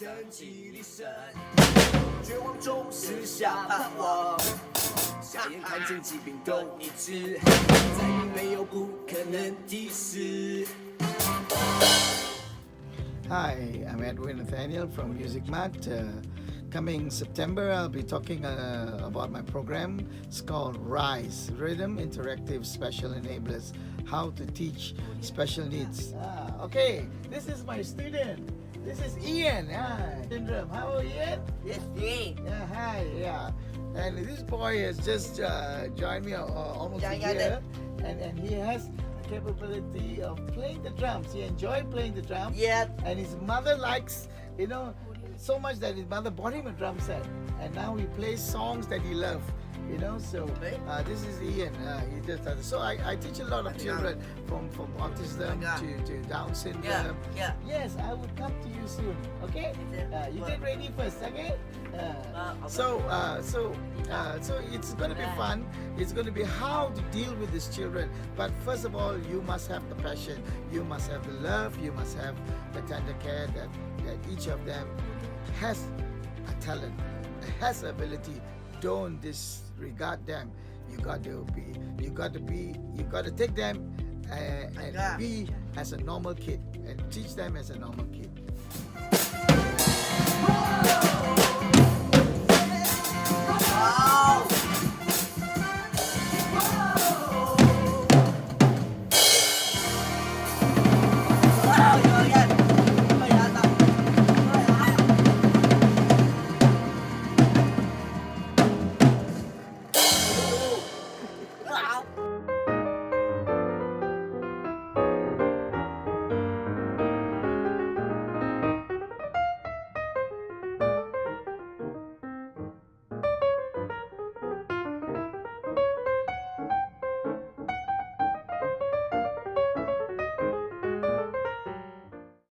身体里神，绝望中是下盼望，瞎眼看见疾病都医治，再也没有不可能的事。Hi, I'm Edwin Nathaniel from Music Mat. Coming September, I'll be talking about my program. It's called RISE, Rhythm Interactive Special Enablers, How to Teach Special Needs. Okay, this is my student. This is Ian. Syndrome. How are you, Ian? Yes, me. Yeah, hi, yeah. And this boy has just joined me almost a year. And he has the capability of playing the drums. He enjoys playing the drums. Yeah. And his mother likes, so much that his mother bought him a drum set. And now he plays songs that he loves. So this is Ian. He just does. So I teach a lot of children from autism to Down syndrome. Yeah. Yes, I would come to you soon. Okay? You get ready first. Okay? So it's going to be fun. It's going to be how to deal with these children. But first of all, you must have the passion. You must have the love. You must have the tender care that each of them has a talent, has ability. Don't disregard them. You got to take them and be as a normal kid and teach them as a normal kid.